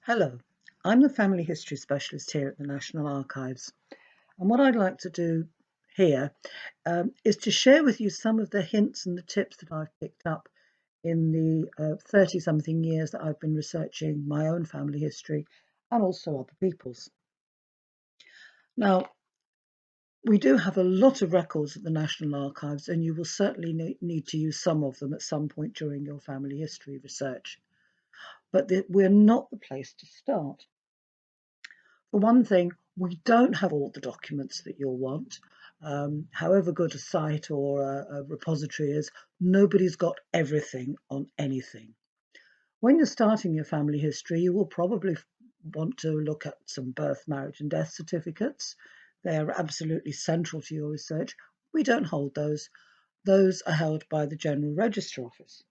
Hello, I'm the Family History Specialist here at the National Archives. And what I'd like to do here is to share with you some of the hints and the tips that I've picked up in the 30 something years that I've been researching my own family history and also other people's. Now, we do have a lot of records at the National Archives, and you will certainly need to use some of them at some point during your family history research. But we're not the place to start. For one thing, we don't have all the documents that you'll want. However good a site or a repository is, nobody's got everything on anything. When you're starting your family history, you will probably want to look at some birth, marriage, and death certificates. They are absolutely central to your research. We don't hold those. Those are held by the General Register Office.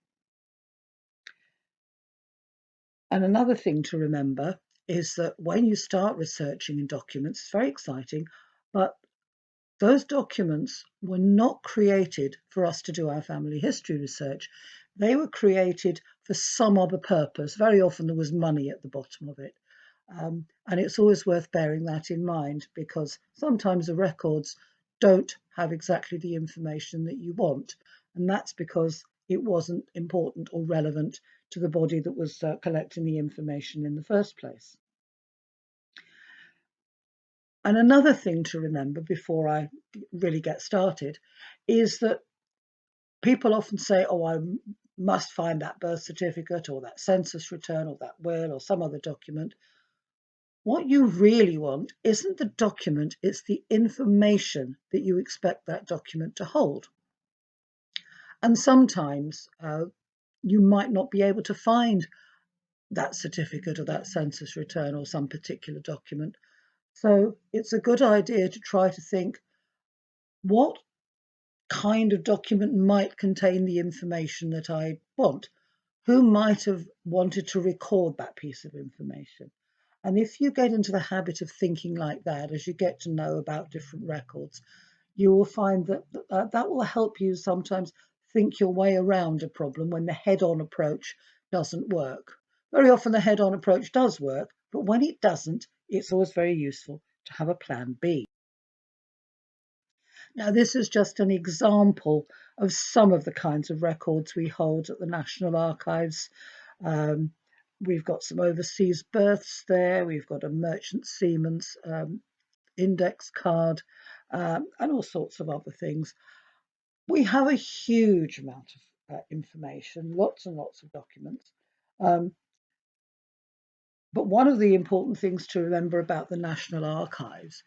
And another thing to remember is that when you start researching in documents, it's very exciting, but those documents were not created for us to do our family history research. They were created for some other purpose. Very often there was money at the bottom of it. And it's always worth bearing that in mind, because sometimes the records don't have exactly the information that you want. And that's because it wasn't important or relevant to the body that was collecting the information in the first place. And another thing to remember before I really get started is that people often say, oh, I must find that birth certificate or that census return or that will or some other document. What you really want isn't the document, it's the information that you expect that document to hold. And sometimes you might not be able to find that certificate or that census return or some particular document. So it's a good idea to try to think, what kind of document might contain the information that I want? Who might have wanted to record that piece of information? And if you get into the habit of thinking like that, as you get to know about different records, you will find that that will help you sometimes think your way around a problem when the head-on approach doesn't work. Very often the head-on approach does work, but when it doesn't, it's always very useful to have a plan B. Now, this is just an example of some of the kinds of records we hold at the National Archives. Um, we've got some overseas births there, we've got a merchant seaman's index card, and all sorts of other things. We have a huge amount of information, lots and lots of documents. Um, but one of the important things to remember about the National Archives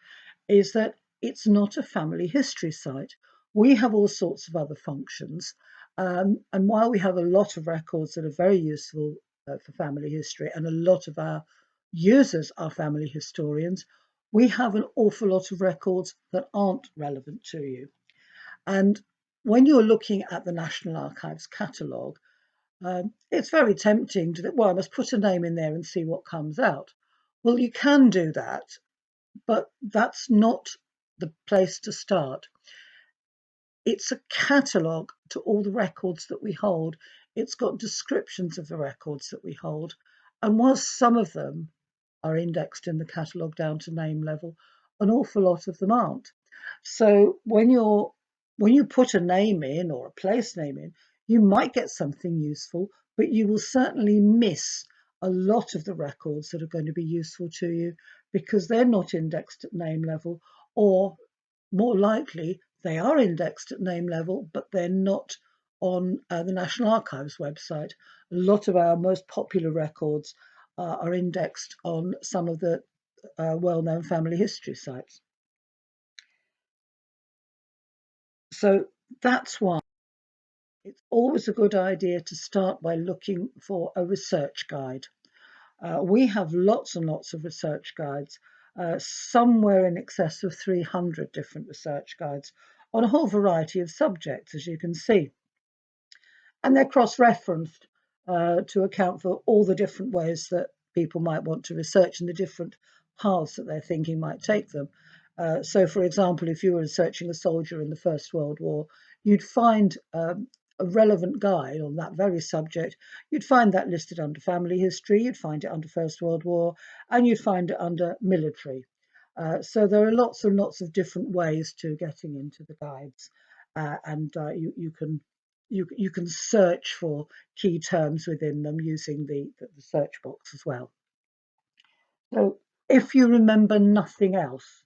is that it's not a family history site. We have all sorts of other functions. And while we have a lot of records that are very useful for family history, and a lot of our users are family historians, we have an awful lot of records that aren't relevant to you. And when you're looking at the National Archives catalogue, it's very tempting to think, well, I must put a name in there and see what comes out. Well, you can do that, but that's not the place to start. It's a catalogue to all the records that we hold. It's got descriptions of the records that we hold. And whilst some of them are indexed in the catalogue down to name level, an awful lot of them aren't. So when you put a name in or a place name in, you might get something useful, but you will certainly miss a lot of the records that are going to be useful to you because they're not indexed at name level, or more likely they are indexed at name level, but they're not on the National Archives website. A lot of our most popular records are indexed on some of the well-known family history sites. So that's why it's always a good idea to start by looking for a research guide. We have lots and lots of research guides, somewhere in excess of 300 different research guides on a whole variety of subjects, as you can see. And they're cross-referenced to account for all the different ways that people might want to research and the different paths that their thinking might take them. So, for example, if you were researching a soldier in the First World War, you'd find a relevant guide on that very subject, you'd find that listed under family history, you'd find it under First World War, and you'd find it under military. So there are lots and lots of different ways to getting into the guides, and you can search for key terms within them using the search box as well. So if you remember nothing else,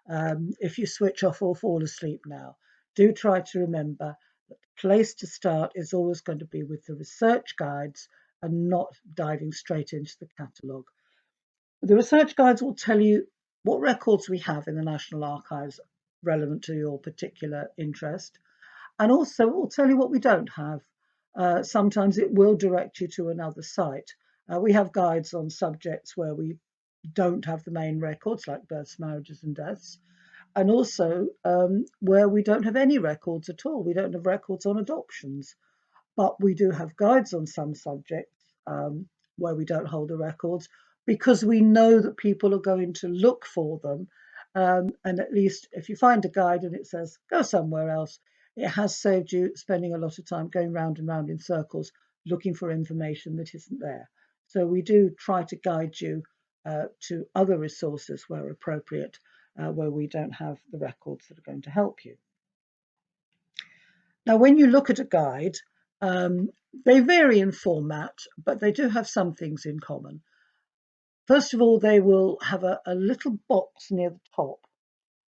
if you switch off or fall asleep now, do try to remember that the place to start is always going to be with the research guides and not diving straight into the catalogue. The research guides will tell you what records we have in the National Archives relevant to your particular interest, and also it will tell you what we don't have. Sometimes it will direct you to another site. We have guides on subjects where we don't have the main records, like births, marriages, and deaths, and also where we don't have any records at all. We don't have records on adoptions, but we do have guides on some subjects where we don't hold the records because we know that people are going to look for them. And at least if you find a guide and it says go somewhere else, it has saved you spending a lot of time going round and round in circles looking for information that isn't there. So we do try to guide you to other resources where appropriate, where we don't have the records that are going to help you. Now, when you look at a guide, they vary in format, but they do have some things in common. First of all, they will have a little box near the top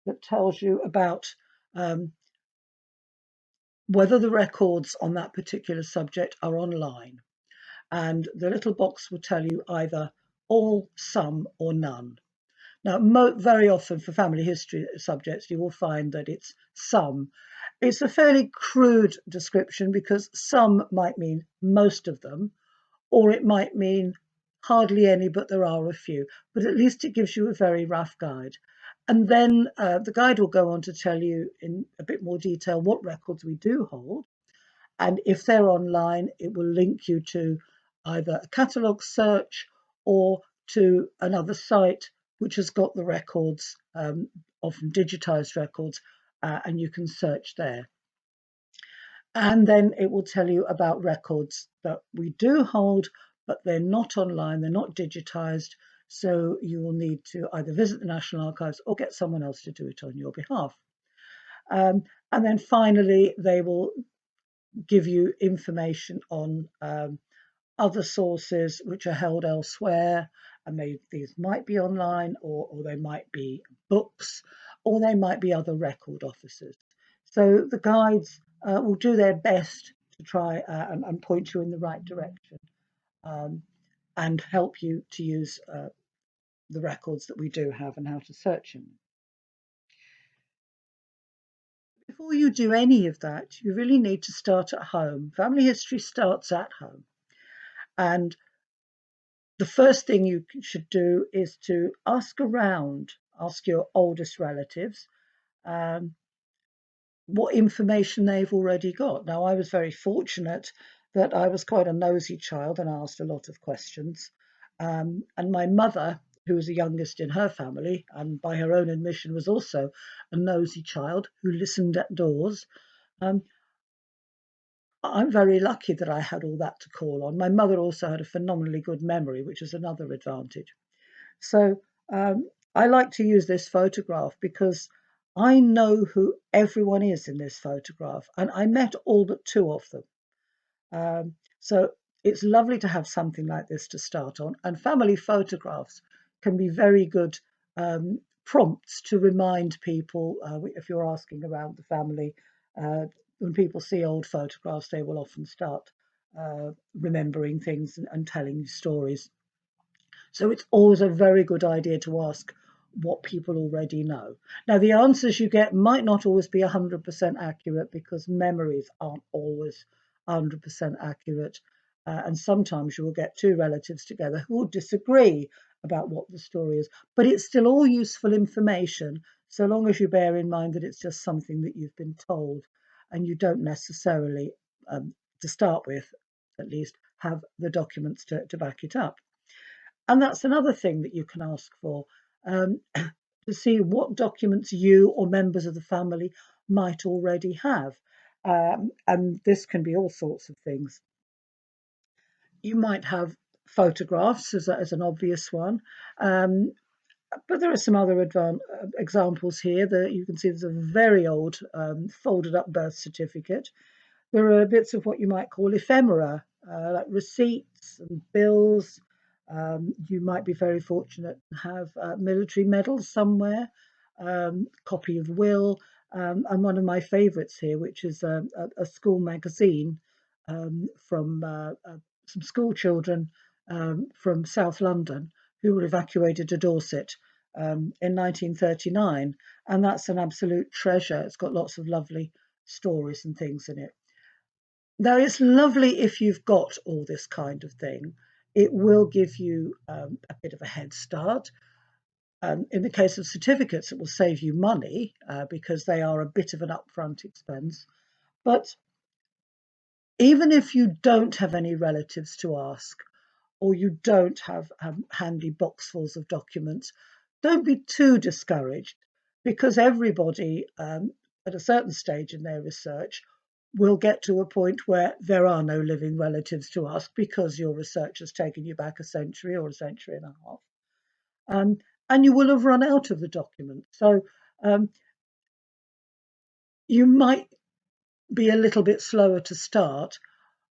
that tells you about whether the records on that particular subject are online. And the little box will tell you either all, some, or none. Now, very often for family history subjects, you will find that it's some. It's a fairly crude description because some might mean most of them, or it might mean hardly any, but there are a few. But at least it gives you a very rough guide. And then the guide will go on to tell you in a bit more detail what records we do hold. And if they're online, it will link you to either a catalogue search or to another site which has got the records, often digitized records, and you can search there. And then it will tell you about records that we do hold, but they're not online, they're not digitized. So you will need to either visit the National Archives or get someone else to do it on your behalf. And then finally, they will give you information on other sources which are held elsewhere, and these might be online, or they might be books, or they might be other record offices. So the guides will do their best to try and point you in the right direction, and help you to use the records that we do have and how to search in them. Before you do any of that, you really need to start at home. Family history starts at home. And the first thing you should do is to ask around, ask your oldest relatives what information they've already got. Now, I was very fortunate that I was quite a nosy child and asked a lot of questions. And my mother, who was the youngest in her family, and by her own admission was also a nosy child who listened at doors. I'm very lucky that I had all that to call on. My mother also had a phenomenally good memory, which is another advantage. So I like to use this photograph because I know who everyone is in this photograph, and I met all but two of them. So it's lovely to have something like this to start on. And family photographs can be very good prompts to remind people, if you're asking around the family, when people see old photographs, they will often start remembering things and telling stories. So it's always a very good idea to ask what people already know. Now, the answers you get might not always be 100% accurate because memories aren't always 100% accurate. And sometimes you will get two relatives together who will disagree about what the story is. But it's still all useful information, so long as you bear in mind that it's just something that you've been told and you don't necessarily, to start with, at least, have the documents to back it up. And that's another thing that you can ask for, to see what documents you or members of the family might already have. And this can be all sorts of things. You might have photographs as an obvious one, um, but there are some other examples here that you can see. There's a very old folded up birth certificate. There are bits of what you might call ephemera, like receipts and bills. You might be very fortunate to have military medals somewhere, copy of will, and one of my favourites here, which is a school magazine from some school children from South London who were evacuated to Dorset in 1939. And that's an absolute treasure. It's got lots of lovely stories and things in it. Now, it's lovely if you've got all this kind of thing. It will give you a bit of a head start. In the case of certificates, it will save you money because they are a bit of an upfront expense. But even if you don't have any relatives to ask, or you don't have handy boxfuls of documents, don't be too discouraged, because everybody at a certain stage in their research will get to a point where there are no living relatives to ask because your research has taken you back a century or a century and a half. And you will have run out of the document. So um, you might be a little bit slower to start,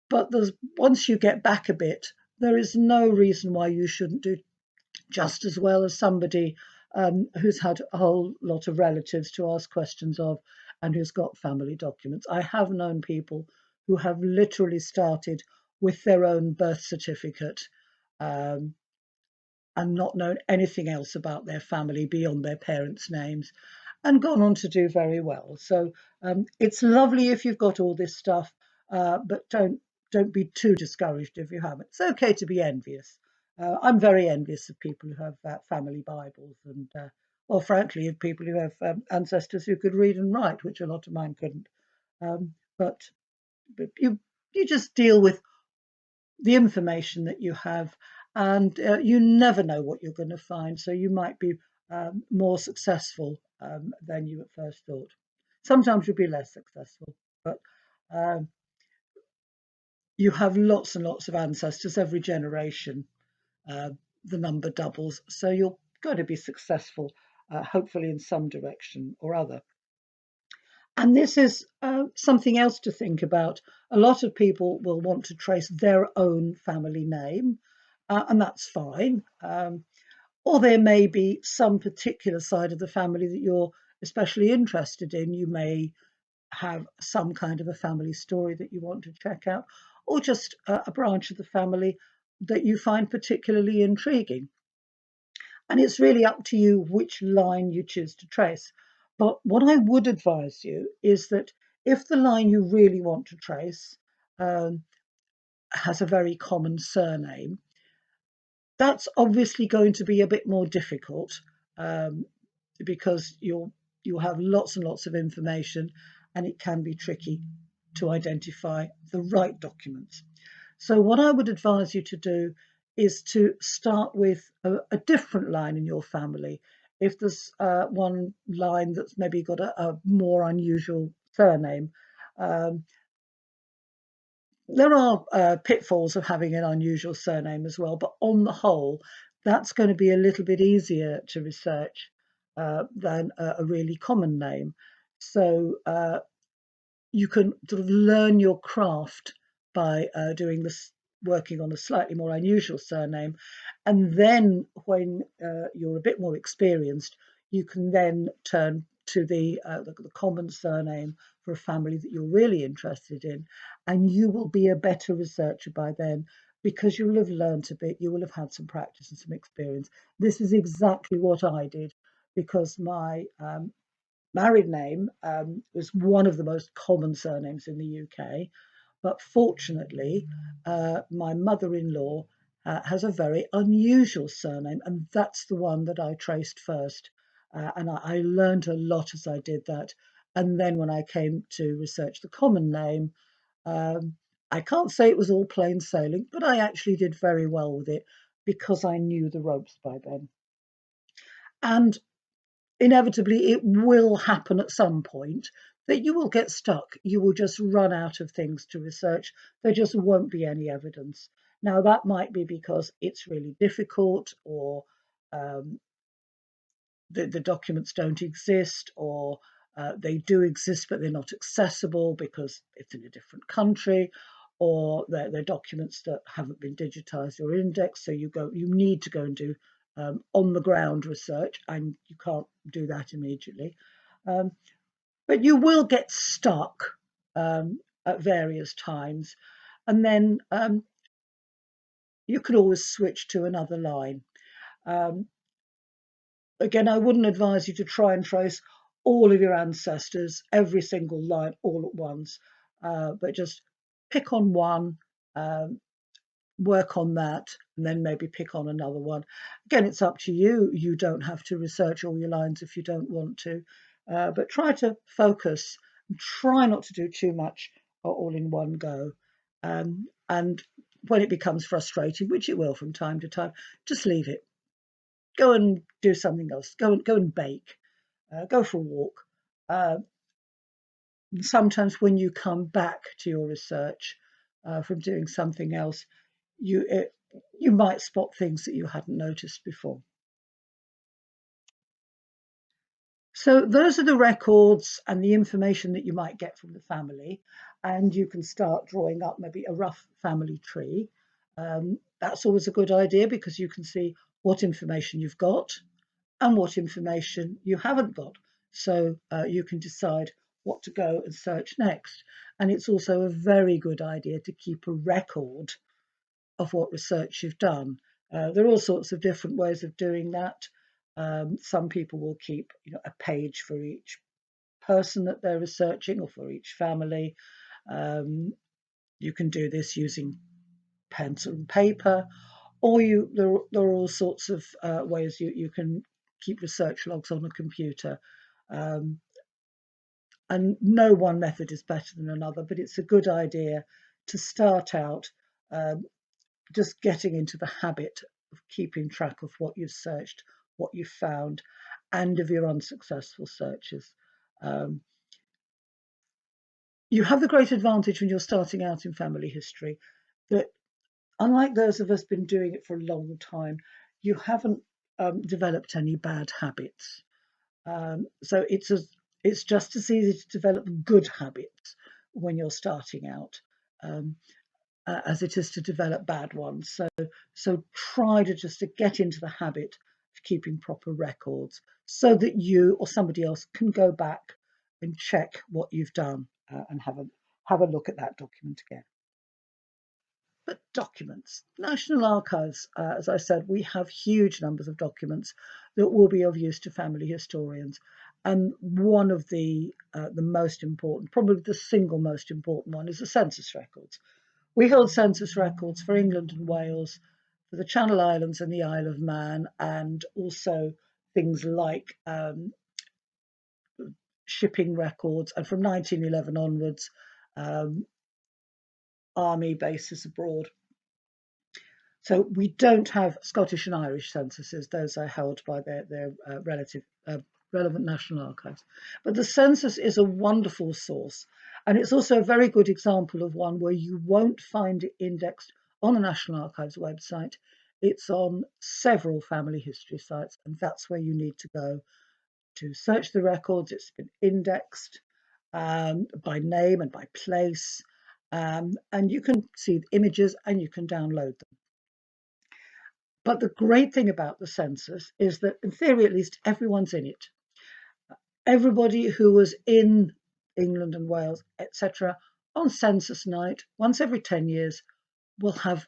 but once you get back a bit, there is no reason why you shouldn't do just as well as somebody who's had a whole lot of relatives to ask questions of and who's got family documents. I have known people who have literally started with their own birth certificate um, and not known anything else about their family beyond their parents' names, and gone on to do very well. So it's lovely if you've got all this stuff, but don't be too discouraged if you haven't. It's okay to be envious. I'm very envious of people who have family Bibles, and well, frankly, of people who have ancestors who could read and write, which a lot of mine couldn't. But you just deal with the information that you have, and you never know what you're going to find. So you might be more successful than you at first thought. Sometimes you'll be less successful, but um, you have lots and lots of ancestors every generation. Uh, the number doubles, so you're going to be successful, hopefully in some direction or other. And this is something else to think about. A lot of people will want to trace their own family name, and that's fine. Or there may be some particular side of the family that you're especially interested in. You may have some kind of a family story that you want to check out, or just a branch of the family that you find particularly intriguing. And it's really up to you which line you choose to trace. But what I would advise you is that if the line you really want to trace um, has a very common surname, that's obviously going to be a bit more difficult um, because you'll have lots and lots of information, and it can be tricky to identify the right documents. So what I would advise you to do is to start with a different line in your family. If there's one line that's maybe got a more unusual surname, um, there are pitfalls of having an unusual surname as well, but on the whole, that's going to be a little bit easier to research than a really common name. So you can sort of learn your craft by doing this, working on a slightly more unusual surname, and then when you're a bit more experienced, you can then turn to the common surname for a family that you're really interested in, and you will be a better researcher by then because you will have learned a bit, you will have had some practice and some experience. This is exactly what I did because my married name was one of the most common surnames in the UK. But fortunately, my mother in law has a very unusual surname, and that's the one that I traced first. And I learned a lot as I did that. And then when I came to research the common name, um, I can't say it was all plain sailing, but I actually did very well with it because I knew the ropes by then. And inevitably, it will happen at some point that you will get stuck. You will just run out of things to research. There just won't be any evidence. Now, that might be because it's really difficult, or um, the documents don't exist, or they do exist but they're not accessible because it's in a different country, or they're documents that haven't been digitized or indexed. So you need to go and do on the ground research, and you can't do that immediately. Um, but you will get stuck at various times, and then you can always switch to another line. Um, Again, I wouldn't advise you to try and trace all of your ancestors, every single line, all at once, but just pick on one, um, work on that, and then maybe pick on another one. Again, it's up to you. You don't have to research all your lines if you don't want to, but try to focus and try not to do too much all in one go. And when it becomes frustrating, which it will from time to time, just leave it. Go and do something else. Go and bake. Go for a walk. Uh, Sometimes when you come back to your research from doing something else, you it, you might spot things that you hadn't noticed before. So those are the records and the information that you might get from the family, and you can start drawing up maybe a rough family tree. That's always a good idea because you can see what information you've got and what information you haven't got. So you can decide what to go and search next. And it's also a very good idea to keep a record of what research you've done. There are all sorts of different ways of doing that. Some people will keep, a page for each person that they're researching or for each family. Um, you can do this using pencil and paper, or there are all sorts of ways you can keep research logs on a computer. Um, and no one method is better than another, but it's a good idea to start out um, just getting into the habit of keeping track of what you've searched, what you've found, and of your unsuccessful searches. Um, you have the great advantage when you're starting out in family history that, unlike those of us been doing it for a long time, you haven't developed any bad habits. So it's just as easy to develop good habits when you're starting out um, as it is to develop bad ones. So try to get into the habit of keeping proper records so that you or somebody else can go back and check what you've done and have a look at that document again. But documents, National Archives, as I said, we have huge numbers of documents that will be of use to family historians. And one of the most important, probably the single most important one, is the census records. We hold census records for England and Wales, for the Channel Islands and the Isle of Man, and also things like shipping records, and from 1911 onwards, um, army bases abroad. So we don't have Scottish and Irish censuses; those are held by their relevant national archives. But the census is a wonderful source, and it's also a very good example of one where you won't find it indexed on the National Archives website. It's on several family history sites, and that's where you need to go to search the records. It's been indexed by name and by place, and you can see images and you can download them. But the great thing about the census is that, in theory at least, everyone's in it. Everybody who was in England and Wales, etc., on census night, once every 10 years, will have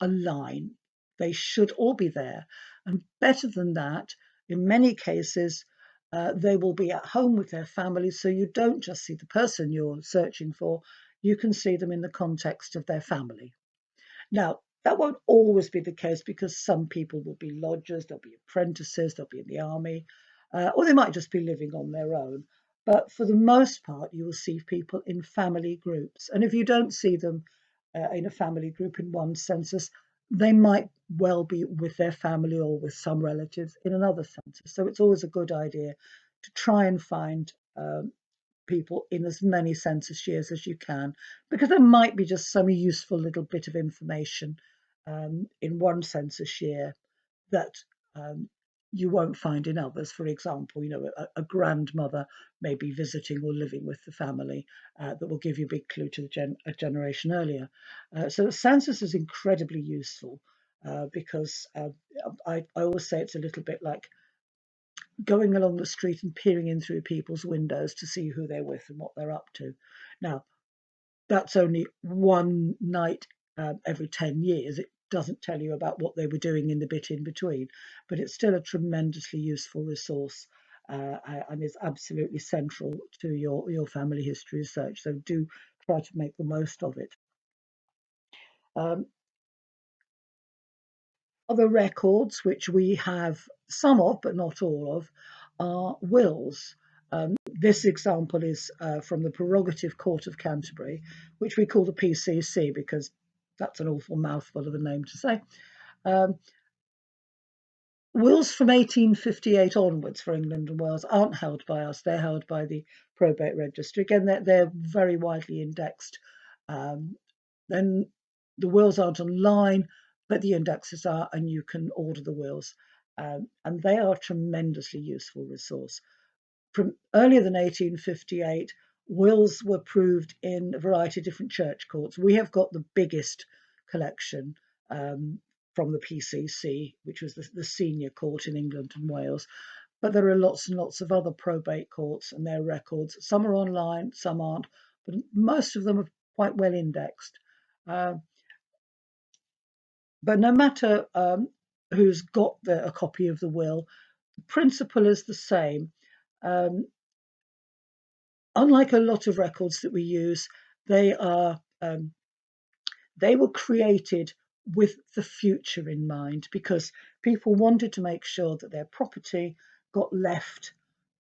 a line. They should all be there. And better than that, in many cases, they will be at home with their families. So you don't just see the person you're searching for, you can see them in the context of their family. Now, that won't always be the case because some people will be lodgers, they'll be apprentices, they'll be in the army, or they might just be living on their own. But for the most part, you will see people in family groups. And if you don't see them in a family group in one census, they might well be with their family or with some relatives in another census. So it's always a good idea to try and find people in as many census years as you can, because there might be just some useful little bit of information in one census year that um, you won't find in others. For example, a grandmother may be visiting or living with the family that will give you a big clue to a generation earlier. So the census is incredibly useful because I always say it's a little bit like going along the street and peering in through people's windows to see who they're with and what they're up to. Now, that's only one night every 10 years. It doesn't tell you about what they were doing in the bit in between, but it's still a tremendously useful resource and is absolutely central to your family history research. So do try to make the most of it. Um, Other records, which we have some of, but not all of, are wills. This example is from the Prerogative Court of Canterbury, which we call the PCC because that's an awful mouthful of a name to say. Um, Wills from 1858 onwards for England and Wales aren't held by us, they're held by the probate registry. Again, they're very widely indexed. Then the wills aren't online, but the indexes are, and you can order the wills. And they are a tremendously useful resource. From earlier than 1858, wills were proved in a variety of different church courts. We have got the biggest collection from the PCC, which was the senior court in England and Wales. But there are lots and lots of other probate courts and their records. Some are online, some aren't, but most of them are quite well indexed. Uh, but no matter who's got a copy of the will, the principle is the same. Unlike a lot of records that we use, they are they were created with the future in mind because people wanted to make sure that their property got left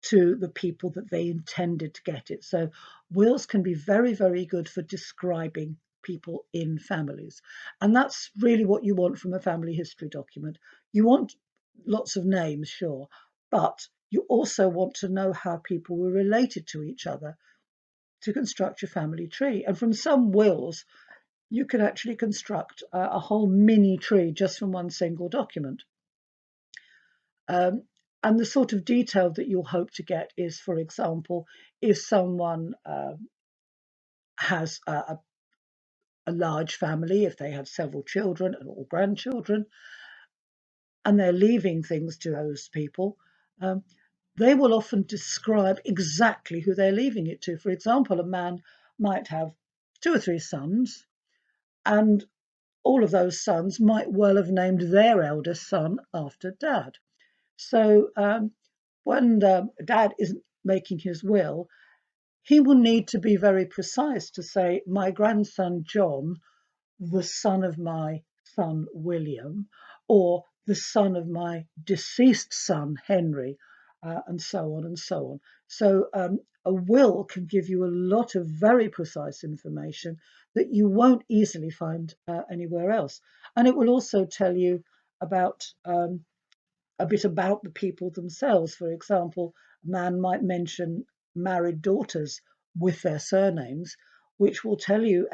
to the people that they intended to get it. So wills can be very, very good for describing people in families. And that's really what you want from a family history document. You want lots of names, sure, but you also want to know how people were related to each other to construct your family tree. And from some wills, you can actually construct a whole mini tree just from one single document. And the sort of detail that you'll hope to get is, for example, if someone has a large family, if they have several children or grandchildren, and they're leaving things to those people, they will often describe exactly who they're leaving it to. For example, a man might have 2 or 3 sons, and all of those sons might well have named their eldest son after dad. So when dad isn't making his will, he will need to be very precise to say, my grandson John, the son of my son William, or the son of my deceased son Henry, and so on and so on. So a will can give you a lot of very precise information that you won't easily find anywhere else. And it will also tell you about a bit about the people themselves. For example, a man might mention married daughters with their surnames, which will tell you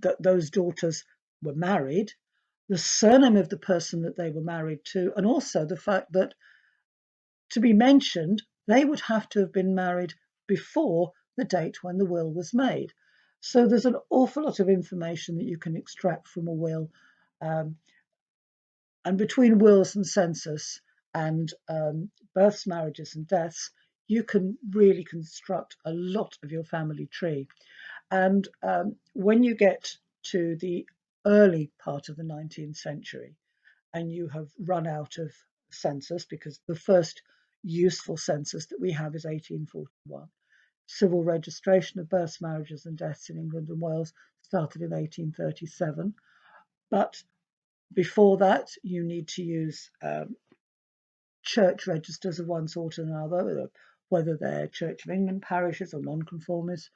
that those daughters were married, the surname of the person that they were married to, and also the fact that, to be mentioned, they would have to have been married before the date when the will was made. So there's an awful lot of information that you can extract from a will. Um, and between wills and census and births, marriages, and deaths, you can really construct a lot of your family tree. And when you get to the early part of the 19th century and you have run out of census, because the first useful census that we have is 1841, civil registration of births, marriages, and deaths in England and Wales started in 1837. But before that, you need to use church registers of one sort or another, whether they're Church of England parishes or nonconformists.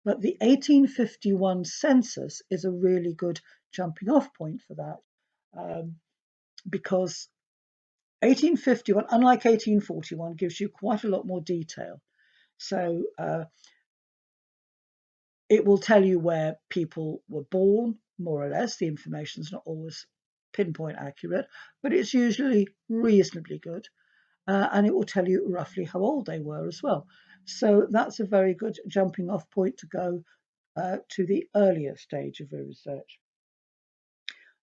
But the 1851 census is a really good jumping off point for that, because 1851, unlike 1841, gives you quite a lot more detail. So It will tell you where people were born, more or less. The information is not always pinpoint accurate, but it's usually reasonably good. And it will tell you roughly how old they were as well. So that's a very good jumping off point to go to the earlier stage of the research.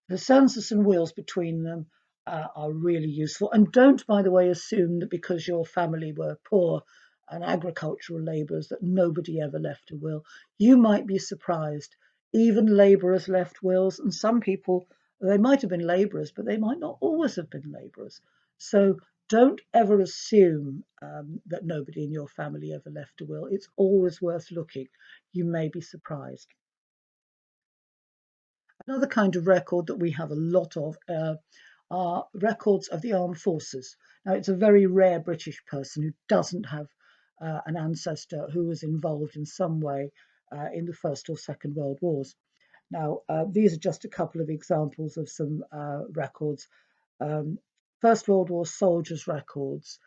The census and wills between them are really useful. And don't, by the way, assume that because your family were poor and agricultural labourers that nobody ever left a will. You might be surprised. Even labourers left wills, and some people, they might have been labourers, but they might not always have been labourers. So don't ever assume that nobody in your family ever left a will. It's always worth looking. You may be surprised. Another kind of record that we have a lot of are records of the armed forces. Now, it's a very rare British person who doesn't have an ancestor who was involved in some way in the First or Second World Wars. Now, these are just a couple of examples of some records. First World War soldiers' records.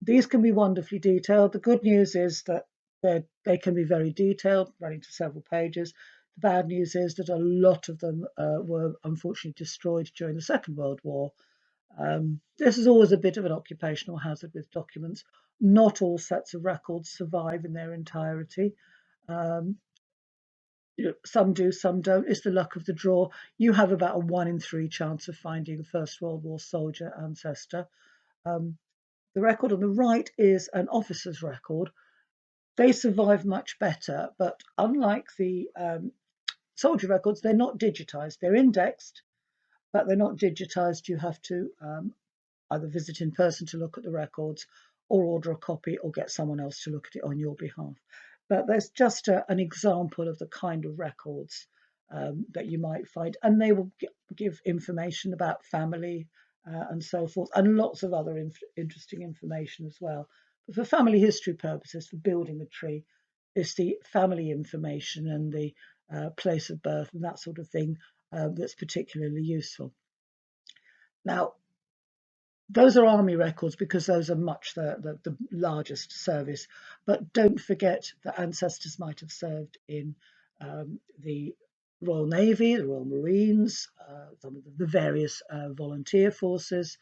These can be wonderfully detailed. The good news is that they can be very detailed, running to several pages. The bad news is that a lot of them were unfortunately destroyed during the Second World War. This is always a bit of an occupational hazard with documents. Not all sets of records survive in their entirety. Um, some do, some don't. It's the luck of the draw. You have about a 1 in 3 chance of finding a First World War soldier ancestor. Um, the record on the right is an officer's record. They survive much better, but unlike the soldier records, they're not digitized. They're indexed, but they're not digitized. You have to either visit in person to look at the records or order a copy or get someone else to look at it on your behalf. But there's just an example of the kind of records that you might find, and they will give information about family and so forth, and lots of other interesting information as well. But for family history purposes, for building a tree, it's the family information and the place of birth and that sort of thing that's particularly useful. Now, those are army records because those are much the largest service. But don't forget that ancestors might have served in the Royal Navy, the Royal Marines, some of the various volunteer forces,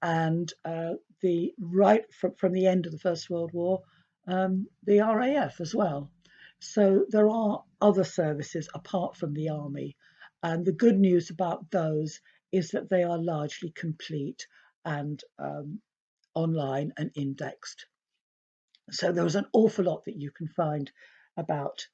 and from the end of the First World War, the RAF as well. So there are other services apart from the army, and the good news about those is that they are largely complete and online and indexed. So there was an awful lot that you can find about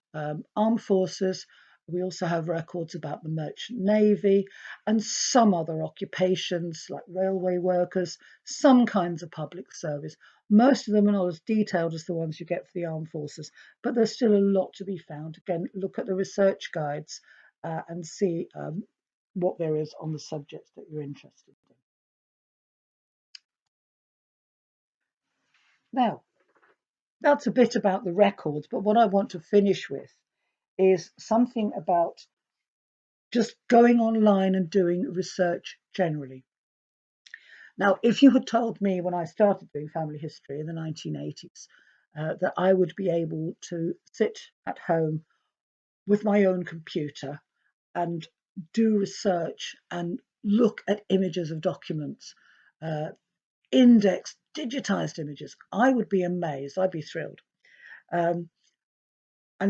armed forces. We also have records about the Merchant Navy and some other occupations like railway workers, some kinds of public service. Most of them are not as detailed as the ones you get for the armed forces, but there's still a lot to be found. Again, look at the research guides and see what there is on the subjects that you're interested in. Now, that's a bit about the records, but what I want to finish with is something about just going online and doing research generally. Now, if you had told me when I started doing family history in the 1980s that I would be able to sit at home with my own computer and do research and look at images of documents, indexed, digitized images, I would be amazed. I'd be thrilled. And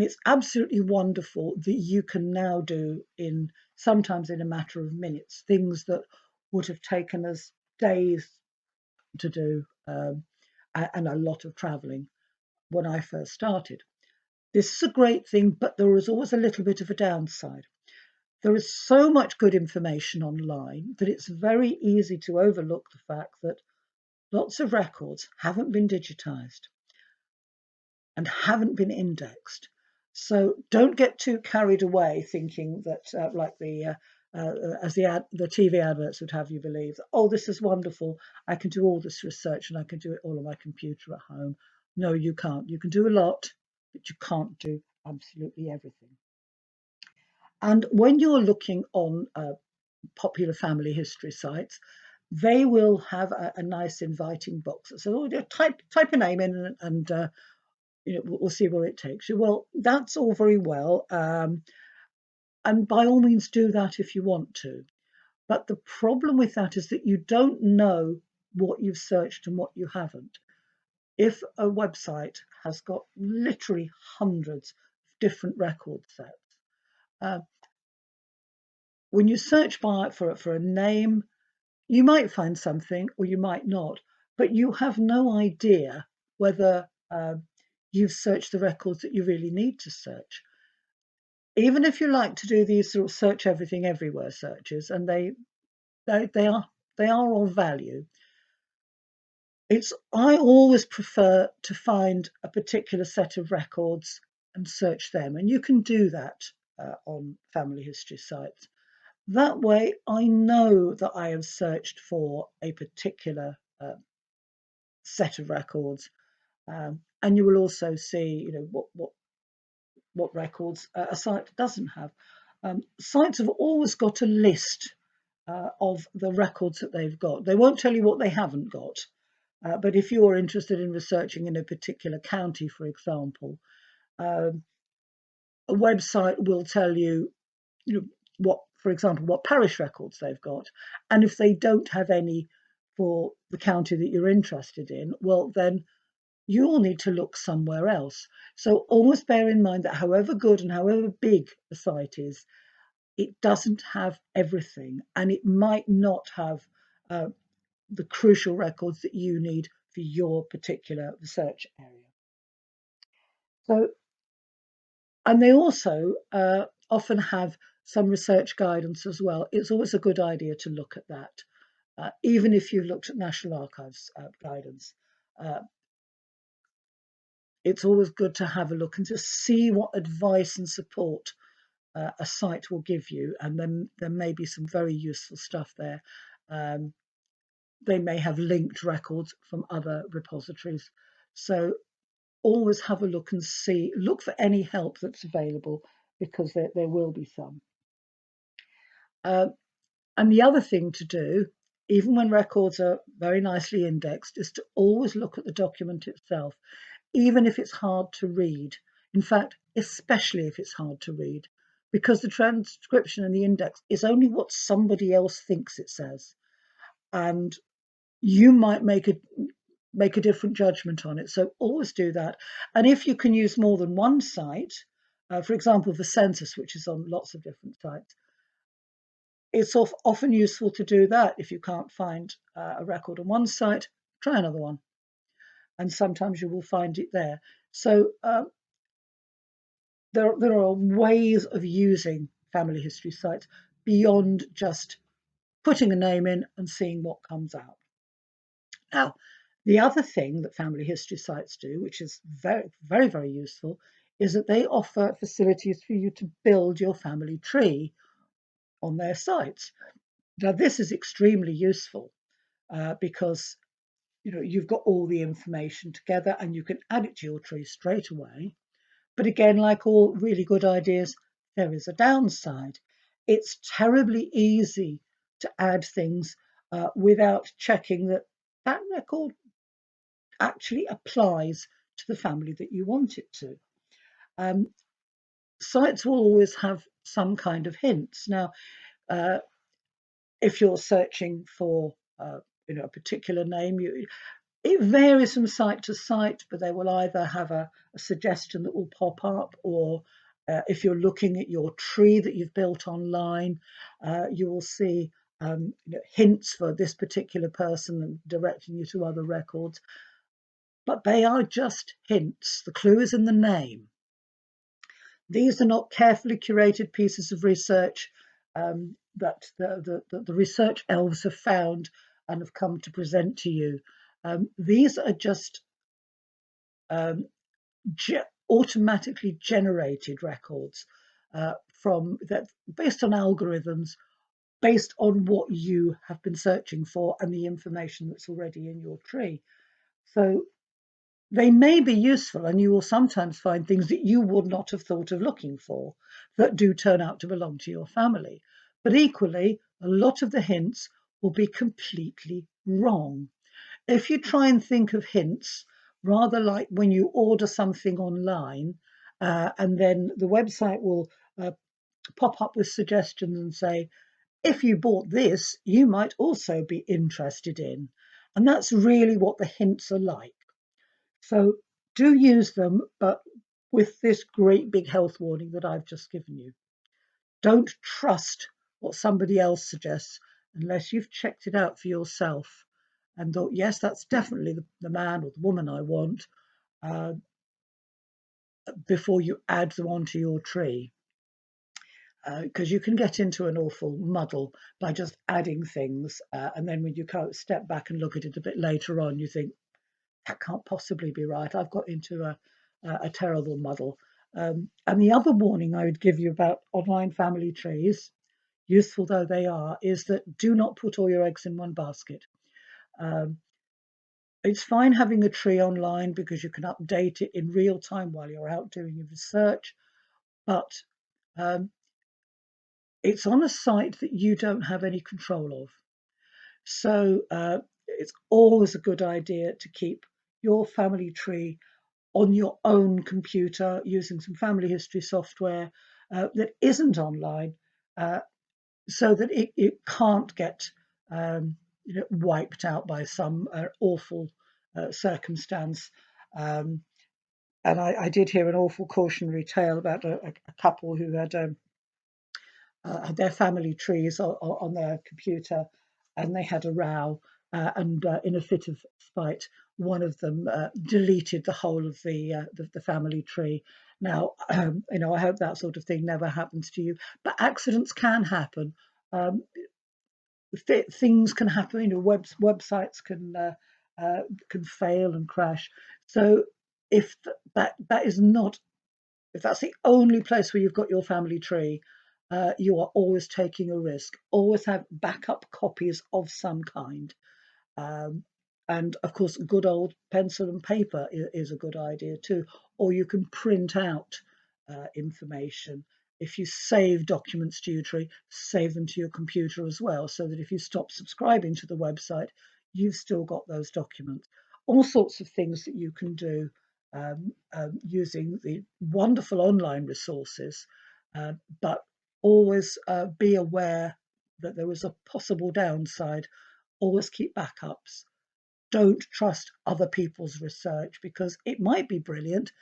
it's absolutely wonderful that you can now do sometimes in a matter of minutes, things that would have taken us days to do and a lot of traveling when I first started. This is a great thing, but there is always a little bit of a downside. There is so much good information online that it's very easy to overlook the fact that lots of records haven't been digitized and haven't been indexed. So don't get too carried away thinking that, like as the TV adverts would have you believe, oh, this is wonderful. I can do all this research and I can do it all on my computer at home. No, you can't. You can do a lot, but you can't do absolutely everything. And when you're looking on popular family history sites, they will have a nice inviting box. So type a name in and we'll see where it takes you. Well, that's all very well, and by all means do that if you want to. But the problem with that is that you don't know what you've searched and what you haven't. If a website has got literally hundreds of different record sets, uh, when you search for a name, you might find something or you might not, but you have no idea whether you've searched the records that you really need to search. Even if you like to do these sort of search everything everywhere searches, and they are of value, I always prefer to find a particular set of records and search them, and you can do that on family history sites. That way, I know that I have searched for a particular set of records, and you will also see, what records a site doesn't have. Sites have always got a list of the records that they've got. They won't tell you what they haven't got, but if you're interested in researching in a particular county, for example, a website will tell you, for example, what parish records they've got, and if they don't have any for the county that you're interested in, well, then you'll need to look somewhere else. So always bear in mind that however good and however big the site is, it doesn't have everything, and it might not have the crucial records that you need for your particular research area. So, and they also often have some research guidance as well. It's always a good idea to look at that, even if you've looked at National Archives guidance. It's always good to have a look and to see what advice and support a site will give you, and then there may be some very useful stuff there. They may have linked records from other repositories. So always have a look and look for any help that's available, because there will be some. And the other thing to do, even when records are very nicely indexed, is to always look at the document itself, even if it's hard to read. In fact, especially if it's hard to read, because the transcription and the index is only what somebody else thinks it says. And you might make a different judgment on it. So always do that. And if you can use more than one site, for example, the Census, which is on lots of different sites, it's often useful to do that. If you can't find a record on one site, try another one. And sometimes you will find it there. So there are ways of using family history sites beyond just putting a name in and seeing what comes out. Now, the other thing that family history sites do, which is very, very, very useful, is that they offer facilities for you to build your family tree on their sites. Now, this is extremely useful because you've got all the information together and you can add it to your tree straight away. But again, like all really good ideas, there is a downside. It's terribly easy to add things without checking that record actually applies to the family that you want it to. Sites will always have some kind of hints. Now, if you're searching for a particular name, it varies from site to site, but they will either have a suggestion that will pop up, or if you're looking at your tree that you've built online, you will see hints for this particular person and directing you to other records. But they are just hints. The clue is in the name. These are not carefully curated pieces of research that the research elves have found and have come to present to you. These are just automatically generated records from that, based on algorithms, based on what you have been searching for and the information that's already in your tree. So they may be useful, and you will sometimes find things that you would not have thought of looking for that do turn out to belong to your family. But equally, a lot of the hints will be completely wrong. If you try and think of hints rather like when you order something online, and then the website will pop up with suggestions and say, if you bought this, you might also be interested in. And that's really what the hints are like. So do use them, but with this great big health warning that I've just given you. Don't trust what somebody else suggests unless you've checked it out for yourself and thought, yes, that's definitely the man or the woman I want, uh, before you add them onto your tree. Because you can get into an awful muddle by just adding things. And then when you step back and look at it a bit later on, you think, that can't possibly be right. I've got into a terrible muddle. And the other warning I would give you about online family trees, useful though they are, is that do not put all your eggs in one basket. Um, it's fine having a tree online because you can update it in real time while you're out doing your research, but um, it's on a site that you don't have any control of. So it's always a good idea to keep your family tree on your own computer using some family history software that isn't online, uh, so that it can't get wiped out by some awful circumstance. Um, and I did hear an awful cautionary tale about a couple who had their family trees on their computer, and they had a row. And in a fit of spite, one of them deleted the whole of the family tree. Now, I hope that sort of thing never happens to you, but accidents can happen. Um, Things can happen. Websites can fail and crash. So if that is not if that's the only place where you've got your family tree, you are always taking a risk. Always have backup copies of some kind. Um, and of course, good old pencil and paper is a good idea too. Or you can print out information. If you save documents to your tree, save them to your computer as well, so that if you stop subscribing to the website, you've still got those documents. All sorts of things that you can do using the wonderful online resources, but always be aware that there is a possible downside. Always keep backups. Don't trust other people's research because it might be brilliant,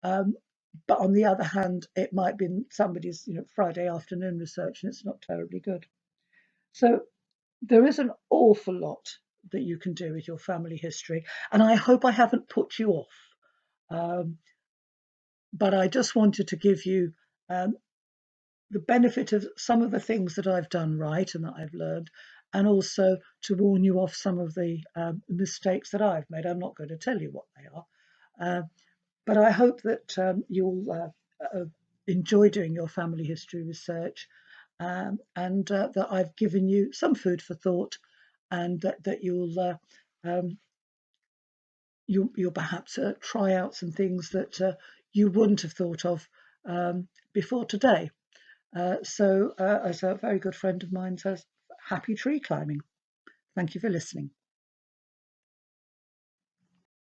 um, but on the other hand, it might be somebody's Friday afternoon research and it's not terribly good. So there is an awful lot that you can do with your family history, and I hope I haven't put you off. Um, but I just wanted to give you um, the benefit of some of the things that I've done right and that I've learned, and also to warn you off some of the mistakes that I've made. I'm not going to tell you what they are, uh, but I hope that you'll enjoy doing your family history research, and that I've given you some food for thought, and that um, you'll perhaps try out some things that you wouldn't have thought of before today. As a very good friend of mine says, happy tree climbing. Thank you for listening.